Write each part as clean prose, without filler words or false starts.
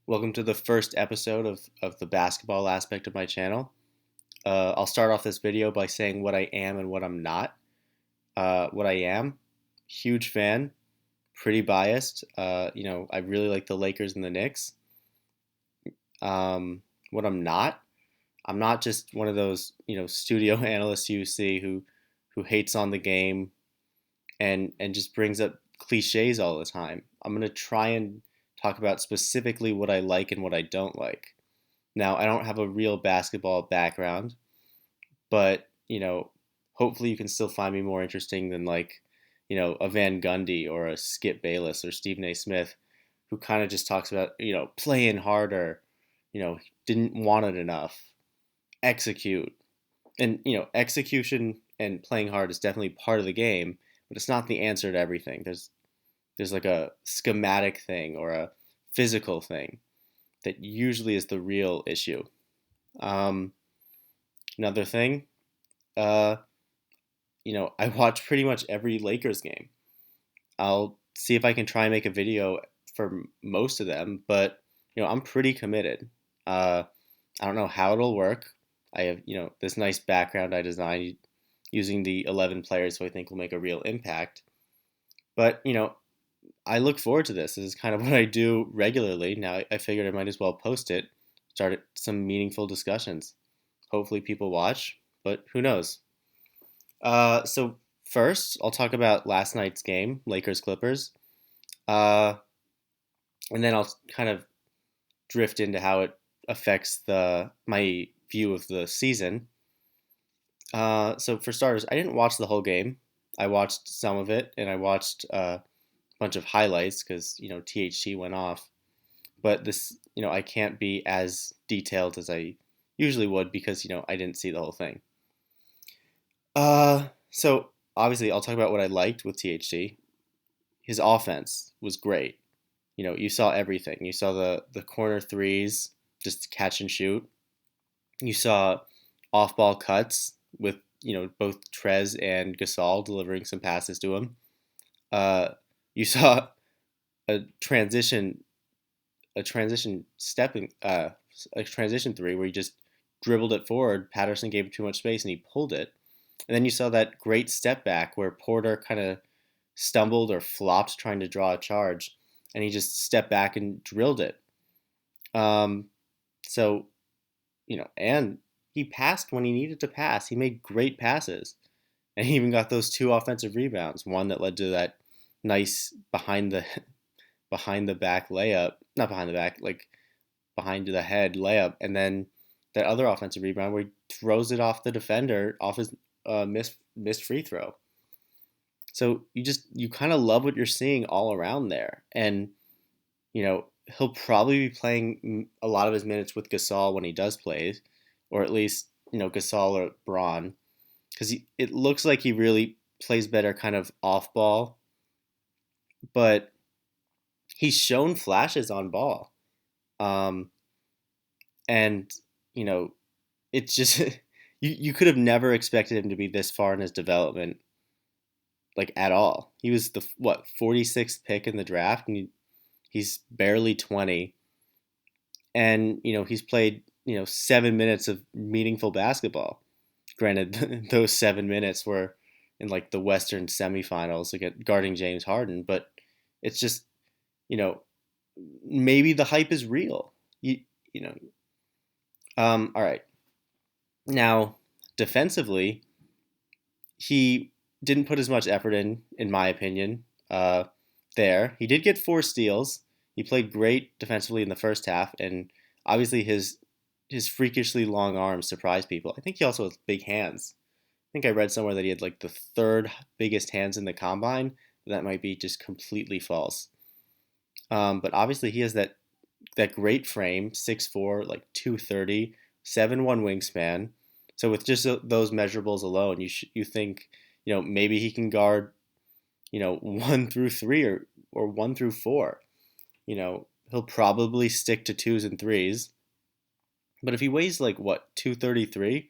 Welcome to the first episode of the basketball aspect of my channel. I'll start off this video by saying what I am and what I'm not. What I am, huge fan, pretty biased. I really like the Lakers and the Knicks. What I'm not just one of those, studio analysts you see who hates on the game and just brings up cliches all the time. I'm gonna try and talk about specifically what I like and what I don't like. Now, I don't have a real basketball background, but hopefully you can still find me more interesting than a Van Gundy or a Skip Bayless or Stephen A. Smith, who kind of just talks about playing harder, didn't want it enough, execute, and execution and playing hard is definitely part of the game, but it's not the answer to everything. There's like a schematic thing or a physical thing that usually is the real issue. Um, Another thing, uh, I watch pretty much every Lakers game. I'll see if I can try and make a video for most of them, but I'm pretty committed. Uh, I don't know how it'll work. I have this nice background I designed using the 11 players who I think will make a real impact. But I look forward to this. This is kind of what I do regularly. Now I figured I might as well post it, start some meaningful discussions. Hopefully people watch, but who knows? So first, I'll talk about last night's game, Lakers Clippers, uh, and then I'll kind of drift into how it affects the my view of the season. So for starters, I didn't watch the whole game. I watched some of it, and I watched a bunch of highlights because THT went off. But this, I can't be as detailed as I usually would because I didn't see the whole thing. So obviously I'll talk about what I liked with THT. His offense was great. You saw everything. You saw the corner threes, just catch and shoot. You saw off-ball cuts with both Trez and Gasol delivering some passes to him. Uh, you saw a transition a transition stepping a transition three where he just dribbled it forward. Patterson gave him too much space and he pulled it. And then you saw that great step back where Porter kind of stumbled or flopped trying to draw a charge, and he just stepped back and drilled it. Um, so and he passed when he needed to pass. He made great passes, and he even got those two offensive rebounds. One that led to that nice behind the back layup, not behind the back, like behind the head layup, and then that other offensive rebound where he throws it off the defender off his missed free throw. So you kind of love what you're seeing all around there, and he'll probably be playing a lot of his minutes with Gasol when he does play, or at least Gasol or Braun, because it looks like he really plays better kind of off ball, but he's shown flashes on ball. Um, and it's just you could have never expected him to be this far in his development, like at all. He was the 46th pick in the draft, and he's barely 20, and he's played 7 minutes of meaningful basketball. Granted, those 7 minutes were in like the Western semifinals against guarding James Harden, but it's just you know maybe the hype is real. You know. All right. Now, defensively, he didn't put as much effort in my opinion. There, he did get 4 steals. He played great defensively in the first half, and obviously his freakishly long arms surprised people. I think he also has big hands. I think I read somewhere that he had like the third biggest hands in the combine. That might be just completely false. But obviously he has that great frame, 6'4", like 230, 7'1" wingspan. So with just those measurables alone, you think maybe he can guard 1 through 3 or 1 through 4. He'll probably stick to twos and threes. But if he weighs like 233,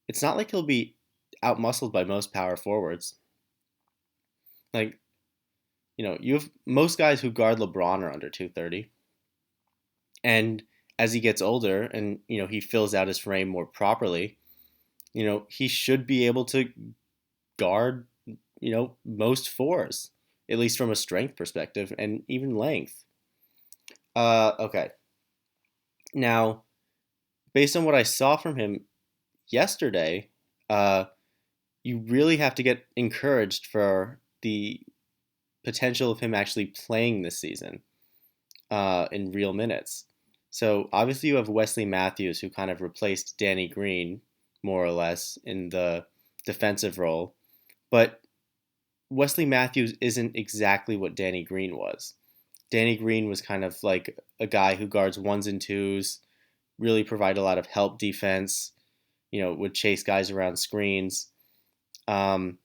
it's not like he'll be outmuscled by most power forwards. Like you have most guys who guard LeBron are under 230. And as he gets older and he fills out his frame more properly, he should be able to guard most fours, at least from a strength perspective and even length. Okay. Now, based on what I saw from him yesterday, uh, you really have to get encouraged for the potential of him actually playing this season in real minutes. So obviously you have Wesley Matthews, who kind of replaced Danny Green more or less in the defensive role, but Wesley Matthews isn't exactly what Danny Green was. Danny Green was kind of like a guy who guards ones and twos, really provide a lot of help defense, would chase guys around screens. Um,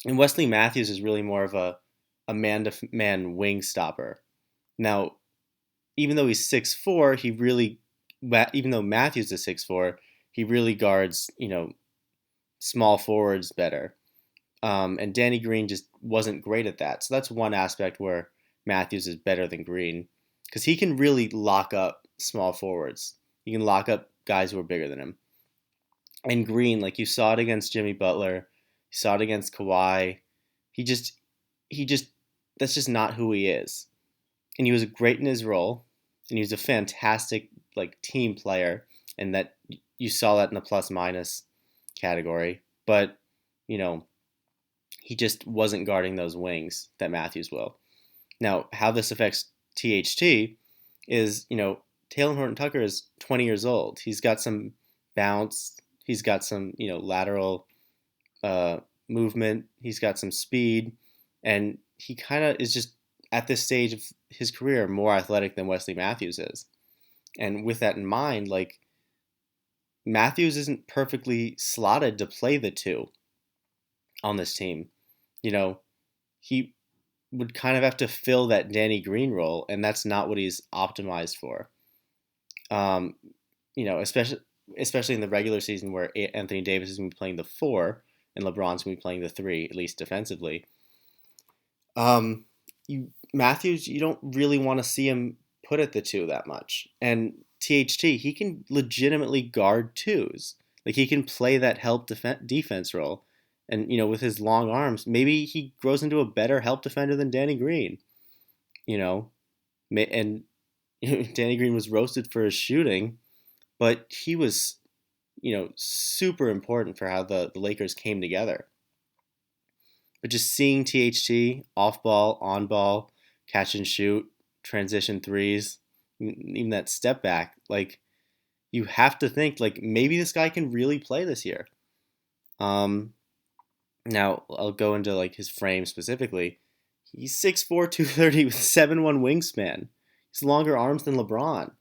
and Wesley Matthews is really more of a man-to-man wing stopper. Now, even though he's 6'4", even though Matthews is 6'4", he really guards, small forwards better. And Danny Green just wasn't great at that. So that's one aspect where Matthews is better than Green, because he can really lock up small forwards. He can lock up guys who are bigger than him. And Green, like you saw it against Jimmy Butler, you saw it against Kawhi. He just, he just, that's just not who he is. And he was great in his role, and he was a fantastic like team player, and that you saw that in the plus minus category. But you know, he just wasn't guarding those wings that Matthews will. Now, how this affects THT is, Taylor Horton Tucker is 20 years old. He's got some bounce. He's got some, lateral uh, movement. He's got some speed, and he kind of is just at this stage of his career more athletic than Wesley Matthews is. And with that in mind, like Matthews isn't perfectly slotted to play the two on this team. You know, he would kind of have to fill that Danny Green role, and that's not what he's optimized for. Um, especially in the regular season where Anthony Davis is going to be playing the four and LeBron's going to be playing the three, at least defensively. Matthews, you don't really want to see him put at the two that much. And THT, he can legitimately guard twos. Like he can play that help defense role. And with his long arms, maybe he grows into a better help defender than Danny Green. You know, and Danny Green was roasted for his shooting, but he was super important for how the Lakers came together. But just seeing THT off ball, on ball, catch and shoot, transition threes, even that step back, like you have to think like maybe this guy can really play this year. Now I'll go into like his frame specifically. He's 6'4", 230 with 7'1" wingspan. He's longer arms than LeBron.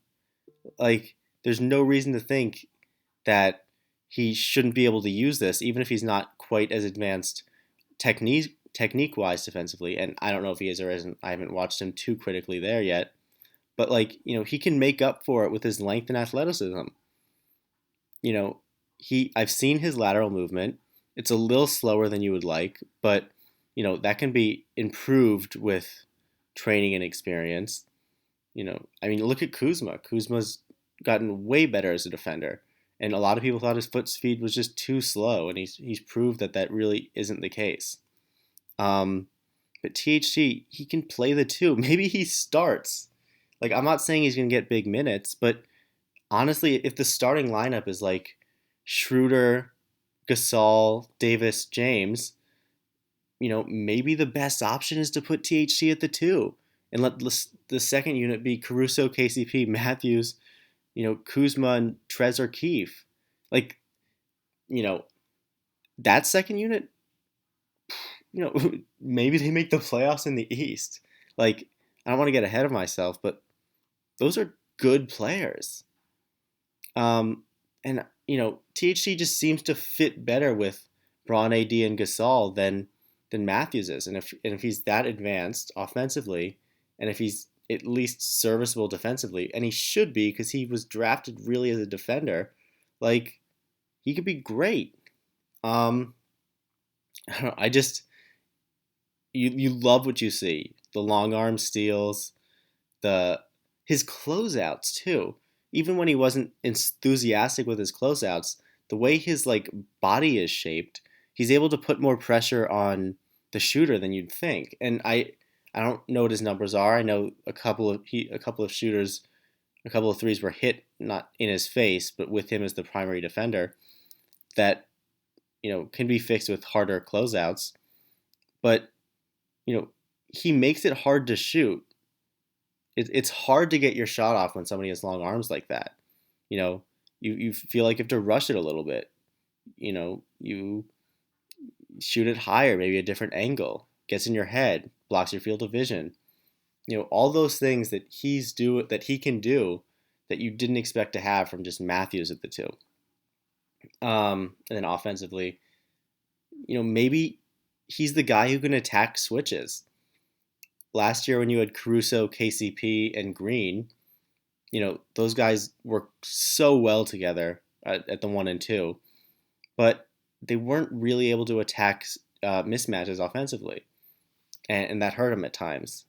Like there's no reason to think that he shouldn't be able to use this, even if he's not quite as advanced technique wise defensively. And I don't know if he is or isn't. I haven't watched him too critically there yet. But like he can make up for it with his length and athleticism. I've seen his lateral movement. It's a little slower than you would like, but that can be improved with training and experience. I mean, look at Kuzma. Kuzma's gotten way better as a defender, and a lot of people thought his foot speed was just too slow, and he's proved that really isn't the case. But THT, he can play the two. Maybe he starts. Like I'm not saying he's gonna get big minutes, but honestly, if the starting lineup is like Schroeder, Gasol, Davis, James, maybe the best option is to put THT at the two and let the second unit be Caruso, KCP, Matthews, Kuzma, and Trez or Keefe. Like, that second unit, maybe they make the playoffs in the East. Like, I don't want to get ahead of myself, but those are good players. And THT just seems to fit better with Braun, AD, and Gasol than Matthews is. And if he's that advanced offensively, and if he's at least serviceable defensively, and he should be because he was drafted really as a defender, like he could be great. I don't know, I just you love what you see. The long arm steals, the his closeouts too. Even when he wasn't enthusiastic with his closeouts, the way his like body is shaped, he's able to put more pressure on the shooter than you'd think. And I don't know what his numbers are. I know a couple of shooters, a couple of threes were hit not in his face, but with him as the primary defender that can be fixed with harder closeouts. But you know he makes it hard to shoot. It's hard to get your shot off when somebody has long arms like that. You know, you feel like you have to rush it a little bit. You shoot it higher, maybe a different angle, gets in your head, blocks your field of vision. All those things that he can do that you didn't expect to have from just Matthews at the two. And then offensively, maybe he's the guy who can attack switches. Last year when you had Caruso, KCP, and Green, those guys worked so well together at the 1 and 2, but they weren't really able to attack mismatches offensively, and that hurt them at times.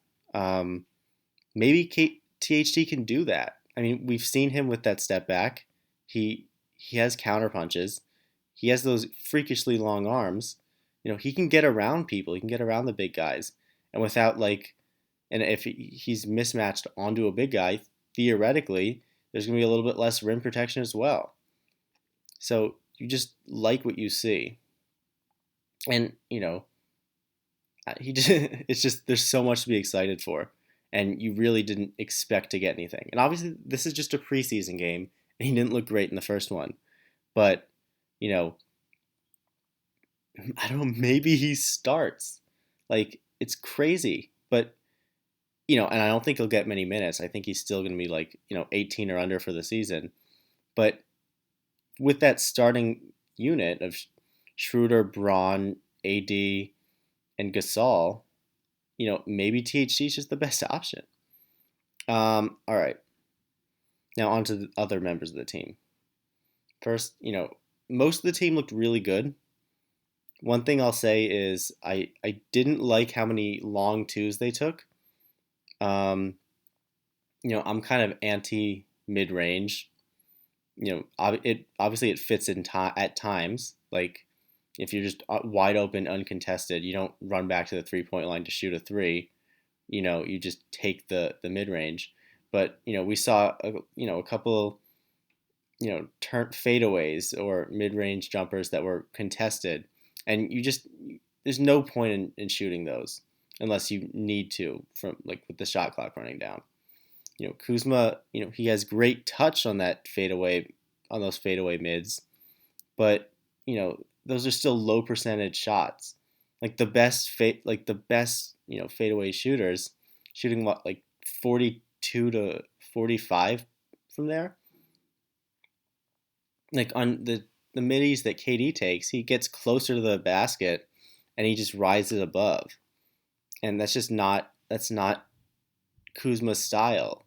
Maybe THT can do that. I mean, we've seen him with that step back. He has counter punches. He has those freakishly long arms. He can get around people. He can get around the big guys, and without and if he's mismatched onto a big guy, theoretically, there's going to be a little bit less rim protection as well. So you just like what you see. And, it's just, there's so much to be excited for. And you really didn't expect to get anything. And obviously, this is just a preseason game, and he didn't look great in the first one. But, I don't know, maybe he starts. It's crazy. But, and I don't think he'll get many minutes. I think he's still going to be 18 or under for the season. But with that starting unit of Schroeder, Braun, AD, and Gasol, maybe THT is just the best option. All right. Now on to the other members of the team. First, most of the team looked really good. One thing I'll say is I didn't like how many long twos they took. I'm kind of anti mid range. Obviously it fits in at times. If you're just wide open, uncontested, you don't run back to the 3-point line to shoot a three. You just take the mid range. But we saw a couple turn fadeaways or mid range jumpers that were contested, and there's no point in shooting those unless you need to from with the shot clock running down. Kuzma, he has great touch on that fadeaway, on those fadeaway mids, but those are still low percentage shots. The best fadeaway shooters shooting 42 to 45 from there. On the middies that KD takes, he gets closer to the basket and he just rises above, and that's not Kuzma's style.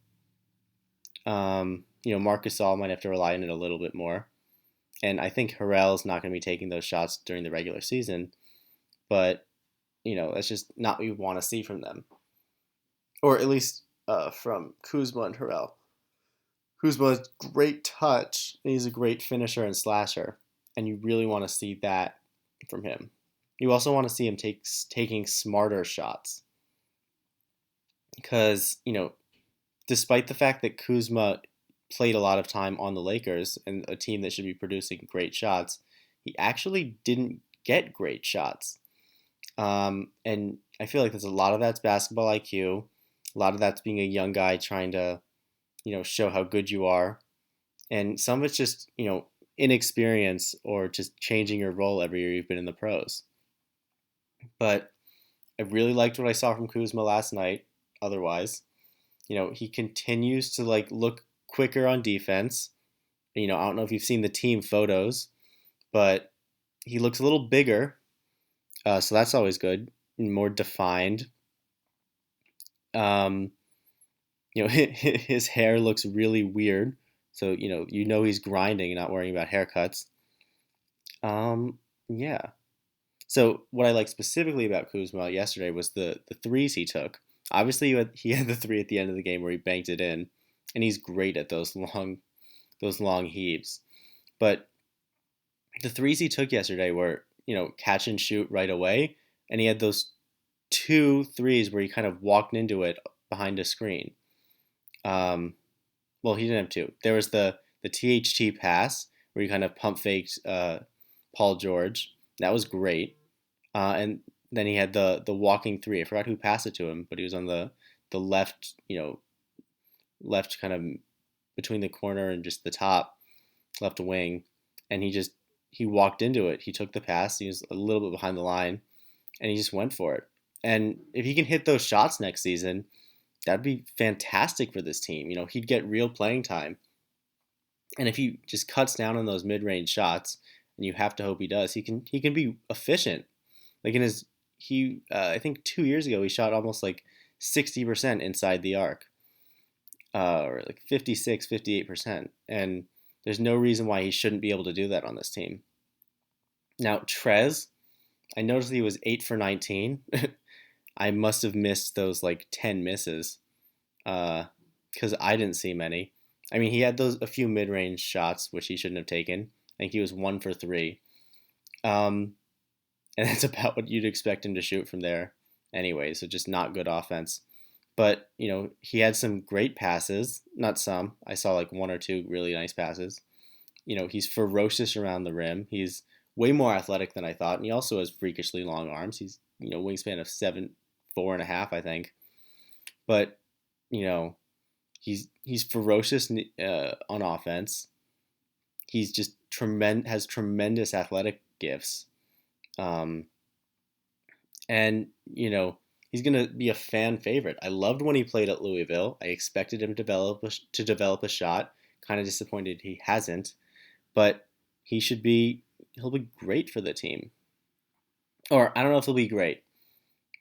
Marc Gasol might have to rely on it a little bit more. And I think Harrell's not going to be taking those shots during the regular season. But, that's just not what you want to see from them. Or at least from Kuzma and Harrell. Kuzma has great touch. And he's a great finisher and slasher. And you really want to see that from him. You also want to see him taking smarter shots. Because, despite the fact that Kuzma played a lot of time on the Lakers and a team that should be producing great shots, he actually didn't get great shots. And I feel like there's a lot of that's basketball IQ. A lot of that's being a young guy trying to, show how good you are. And some of it's just, inexperience or just changing your role every year you've been in the pros. But I really liked what I saw from Kuzma last night, otherwise. He continues to look quicker on defense. I don't know if you've seen the team photos, but he looks a little bigger. So that's always good. More defined. His hair looks really weird. So, he's grinding and not worrying about haircuts. Yeah. So what I liked specifically about Kuzma yesterday was the threes he took. Obviously, he had the three at the end of the game where he banked it in. and he's great at those long heaves. But the threes he took yesterday were, catch and shoot right away, and he had those two threes where he kind of walked into it behind a screen. Um, well, he didn't have two. There was the THT pass where he kind of pump faked Paul George. That was great. And then he had the walking three. I forgot who passed it to him, but he was on the left, left kind of between the corner and just the top left wing, and he walked into it. He took the pass. He was a little bit behind the line, and he just went for it. And if he can hit those shots next season, that'd be fantastic for this team. He'd get real playing time. And if he just cuts down on those mid-range shots, and you have to hope he does, he can be efficient. Like in his he I think 2 years ago he shot almost like 60% inside the arc, or like 56, 58%, and there's no reason why he shouldn't be able to do that on this team. Now Trez, I noticed he was 8 for 19. I must have missed those like 10 misses, because I didn't see many. I mean, he had those a few mid-range shots which he shouldn't have taken. I think he was 1 for 3, and that's about what you'd expect him to shoot from there. Anyway, so just not good offense. But he had some great passes. Not some. I saw like one or two really nice passes. He's ferocious around the rim. He's way more athletic than I thought, and he also has freakishly long arms. He's wingspan of 7'4.5", I think. But you know he's ferocious on offense. He's just has tremendous athletic gifts, um, and he's gonna be a fan favorite. I loved when he played at Louisville. I expected him to develop a shot. Kind of disappointed he hasn't, but he'll be great for the team. Or I don't know if he'll be great,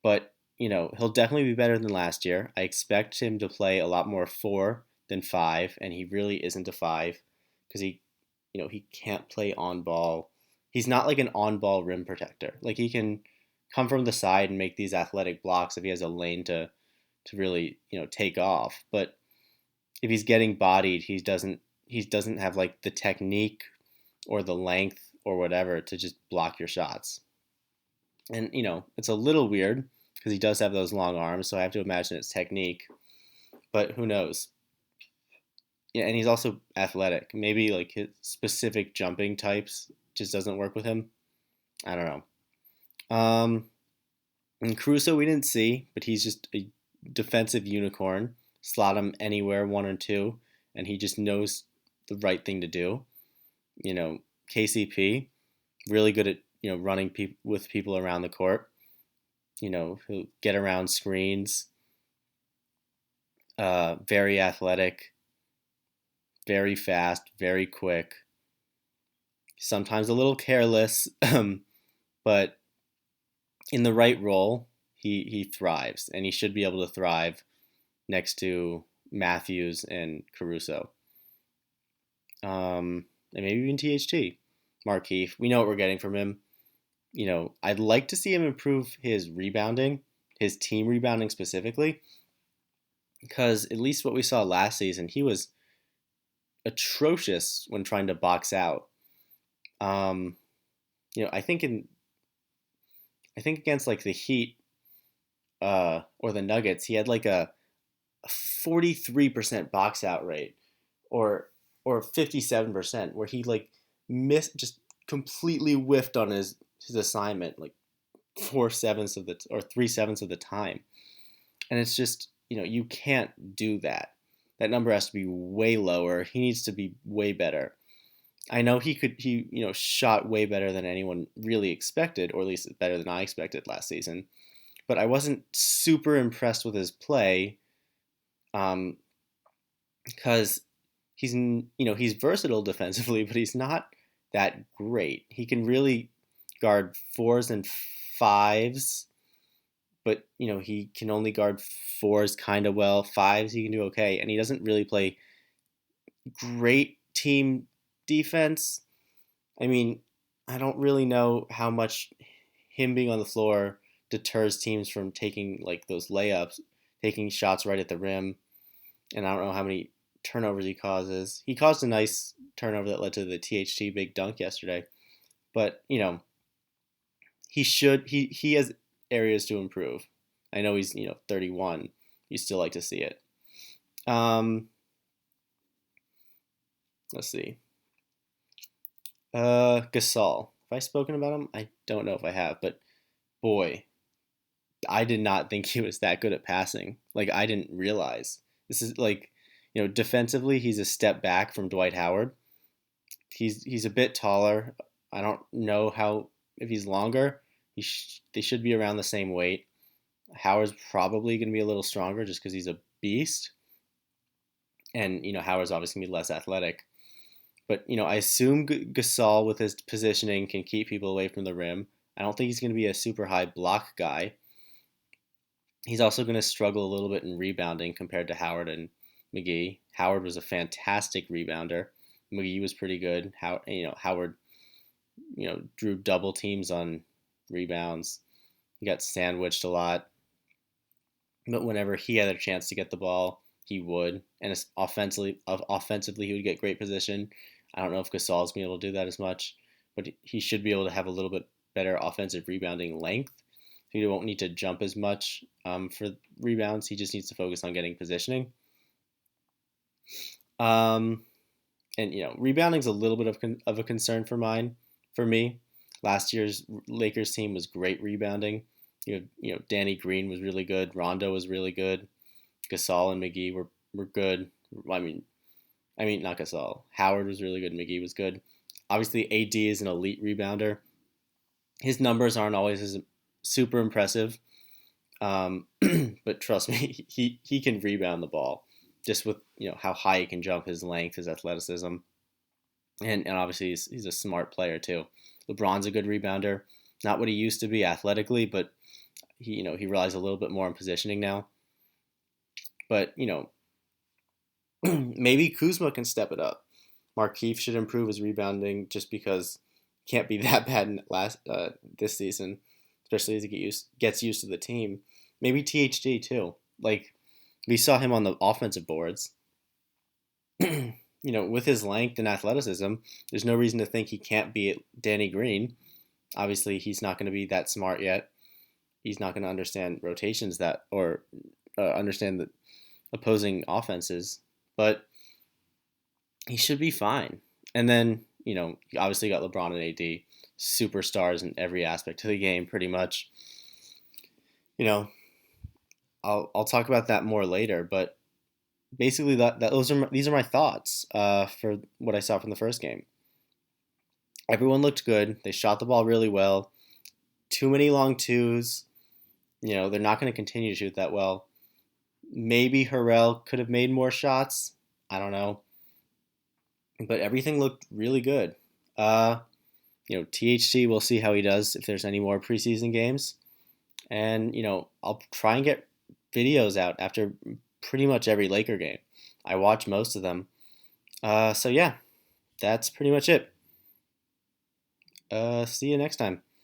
but he'll definitely be better than last year. I expect him to play a lot more four than five, and he really isn't a five because he can't play on ball. He's not like an on ball rim protector. Like he can come from the side and make these athletic blocks if he has a lane to really take off. But if he's getting bodied, he doesn't have like the technique or the length or whatever to just block your shots. And it's a little weird because he does have those long arms, so I have to imagine it's technique. But who knows? Yeah, and he's also athletic. Maybe like his specific jumping types just doesn't work with him. I don't know. And Caruso we didn't see, but he's just a defensive unicorn. Slot him anywhere, one or two, and he just knows the right thing to do. KCP, really good at running with people around the court. He'll get around screens. Very athletic, very fast, very quick. Sometimes a little careless, but in the right role, he thrives, and he should be able to thrive next to Matthews and Caruso, and maybe even THT. Markeith, we know what we're getting from him. I'd like to see him improve his rebounding, his team rebounding specifically, because at least what we saw last season, he was atrocious when trying to box out. Um, I think against like the Heat or the Nuggets, he had like a 43% box out rate, or 57%, where he like missed, just completely whiffed on his assignment like 3/7 of the time. And it's just you can't do that. That number has to be way lower. He needs to be way better. I know he shot way better than anyone really expected, or at least better than I expected last season. But I wasn't super impressed with his play, because he's versatile defensively, but he's not that great. He can really guard fours and fives, but he can only guard fours kind of well. Fives he can do okay, and he doesn't really play great team defense. I mean, I don't really know how much him being on the floor deters teams from taking like those layups, taking shots right at the rim, and I don't know how many turnovers he causes. He caused a nice turnover that led to the THT big dunk yesterday. But, he has areas to improve. I know he's, 31. You still like to see it. Let's see. Gasol. Have I spoken about him? I don't know if I have, but boy, I did not think he was that good at passing. Like, I didn't realize. This is like, defensively, he's a step back from Dwight Howard. He's a bit taller. I don't know how if he's longer. They should be around the same weight. Howard's probably going to be a little stronger just because he's a beast, and Howard's obviously going to be less athletic. But I assume Gasol with his positioning can keep people away from the rim. I don't think he's going to be a super high block guy. He's also going to struggle a little bit in rebounding compared to Howard and McGee. Howard was a fantastic rebounder. McGee was pretty good. Howard, drew double teams on rebounds. He got sandwiched a lot. But whenever he had a chance to get the ball, he would. And offensively, he would get great position. I don't know if Gasol's been able to do that as much, but he should be able to have a little bit better offensive rebounding length. He won't need to jump as much for rebounds. He just needs to focus on getting positioning. And rebounding's a little bit of a concern for me. Last year's Lakers team was great rebounding. Danny Green was really good. Rondo was really good. Gasol and McGee were good. I mean, not Gasol. Howard was really good. McGee was good. Obviously, AD is an elite rebounder. His numbers aren't always as super impressive, but trust me, he can rebound the ball just with how high he can jump, his length, his athleticism, and obviously he's a smart player too. LeBron's a good rebounder, not what he used to be athletically, but he relies a little bit more on positioning now. But maybe Kuzma can step it up. Markieff should improve his rebounding just because he can't be that bad in this season, especially as he gets used to the team. Maybe THT too. Like, we saw him on the offensive boards. With his length and athleticism, there's no reason to think he can't beat Danny Green. Obviously, he's not going to be that smart yet. He's not going to understand rotations or understand the opposing offenses, but he should be fine. And then, you obviously got LeBron and AD, superstars in every aspect of the game, pretty much. I'll talk about that more later, but basically these are my thoughts for what I saw from the first game. Everyone looked good. They shot the ball really well. Too many long twos. They're not going to continue to shoot that well. Maybe Harrell could have made more shots. I don't know. But everything looked really good. THT, we'll see how he does if there's any more preseason games. And, I'll try and get videos out after pretty much every Laker game. I watch most of them. So, yeah, that's pretty much it. See you next time.